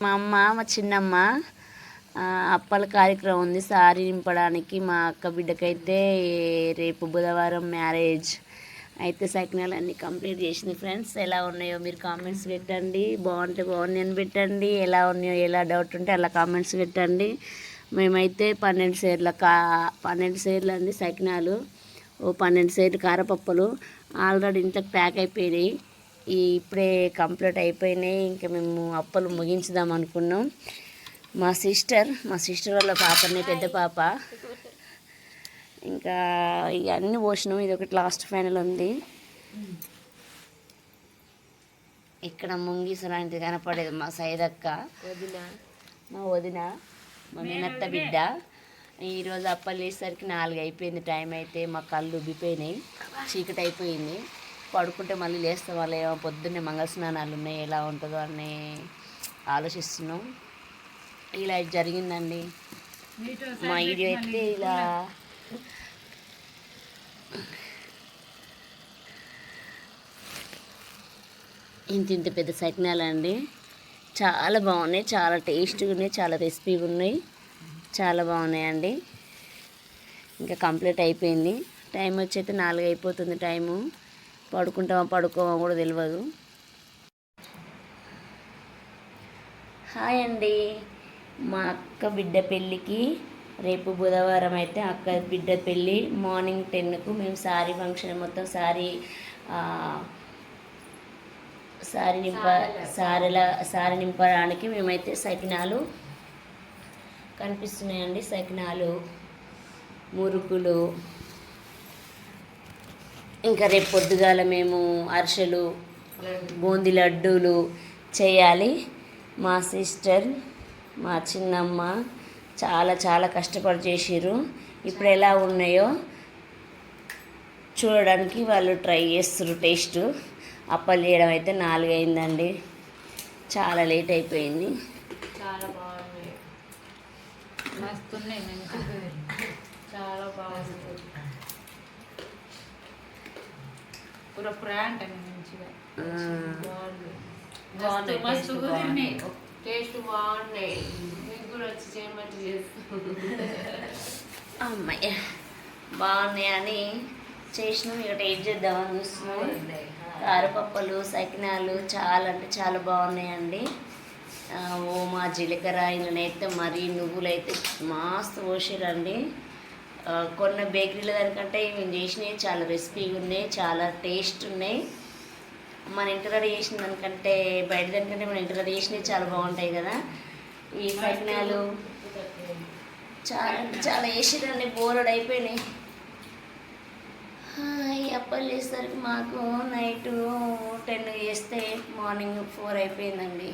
మా అమ్మ మా చిన్నమ్మ అప్పల కార్యక్రమం ఉంది సారీ నింపడానికి. మా అక్క బిడ్డకైతే రేపు బుధవారం మ్యారేజ్ అయితే సైకినాలు అన్నీ కంప్లీట్ చేసింది. ఫ్రెండ్స్ ఎలా ఉన్నాయో మీరు కామెంట్స్ పెట్టండి. బాగుంటే బాగున్నాయి అని పెట్టండి. ఎలా ఉన్నాయో ఎలా డౌట్ ఉంటే అలా కామెంట్స్ పెట్టండి. మేమైతే 12 సేర్లు అండి సైకినాలు, 12 సేర్లు కారపప్పులు ఆల్రెడీ ఇంట్లోకి ప్యాక్ అయిపోయినాయి. ఇప్పుడే కంప్లీట్ అయిపోయినాయి. ఇంకా మేము అప్పలు ముగించుదాం అనుకున్నాం. మా సిస్టర్ వాళ్ళ పాపని, పెద్ద పాప, ఇంకా ఇవన్నీ పోసినాం. ఇది ఒకటి లాస్ట్ ఫైనల్ ఉంది. ఇక్కడ ముంగిస లాంటిది కనపడేది మా సైదక్క, మా వదిన, మా మేనత్త బిడ్డ. ఈరోజు అప్పలు చేసేసరికి 4 అయిపోయింది. టైం అయితే మా కళ్ళు ఉబ్బిపోయినాయి, చీకటి అయిపోయింది. పడుకుంటే మళ్ళీ లేస్తాం. వాళ్ళు ఏమో పొద్దున్నే మంగళ స్నానాలు ఉన్నాయి, ఎలా ఉంటుందో అని ఆలోచిస్తున్నాం. ఇలా జరిగిందండి మా వీడియో అయితే. ఇలా ఇంత పెద్ద సకినాలు అండి, చాలా బాగున్నాయి, చాలా టేస్ట్గా ఉన్నాయి, చాలా రెసిపీగా ఉన్నాయి, చాలా బాగున్నాయండి. ఇంకా కంప్లీట్ అయిపోయింది. టైం వచ్చి అయితే 4 అయిపోతుంది. టైము పడుకుంటామో పడుకోమో కూడా తెలియదు. హాయ్ అండి, మా అక్క బిడ్డ పెళ్ళికి రేపు బుధవారం అయితే అక్క బిడ్డ పెళ్ళి మార్నింగ్ 10కు మేము సారీ ఫంక్షన్ మొత్తం సారీ నింపడానికి మేమైతే సకినాలు కనిపిస్తున్నాయండి. సకినాలు, మురుకులు, ఇంకా రేపు పొద్దుగాల మేము అరిసెలు, బూందీ లడ్డూలు చేయాలి. మా సిస్టర్, మా చిన్నమ్మ చాలా చాలా కష్టపడి చేసిర్రు. ఇప్పుడు ఎలా ఉన్నాయో చూడడానికి వాళ్ళు ట్రై చేస్తారు టేస్ట్. అప్పలు చేయడం అయితే 4 అయిందండి, చాలా లేట్ అయిపోయింది. చాలా బాగున్నాయి, మస్తున్నాయి, మంచిగా చాలా బాగుంది. పూర ప్రాంట్ అని మంచిగా బాగుంది, మస్తు కుదిరినాయి, టేస్ట్ బాగున్నాయి. మీకు కూడా వచ్చి చేయమంటే చేస్తాం. అమ్మాయి బాగున్నాయి అని చేసినాం. ఇక టేస్ట్ చేద్దామని చూస్తున్నాం. కారపప్పలు, సకినాలు చాలా అంటే చాలా బాగున్నాయండి. ఓమా, జీలకర్ర అయితే మరీ నువ్వులు అయితే మస్తు పోసిరండి. కొన్న బేకరీల దానికంటే మేము చేసినవి చాలా రెసిపీగా ఉన్నాయి, చాలా టేస్ట్ ఉన్నాయి. మన ఇంటి రెడీ చేసిన దానికంటే బయట దానికంటే మన ఇంటి రెడీ చేసినవి చాలా బాగుంటాయి కదా. ఈ సకినాలు చాలా చాలా వేసిరండి, బోర్డు అయిపోయినాయి. ఈ అప్పలు చేసేసరికి మాకు నైట్ 10 చేస్తే మార్నింగ్ 4 అయిపోయిందండి.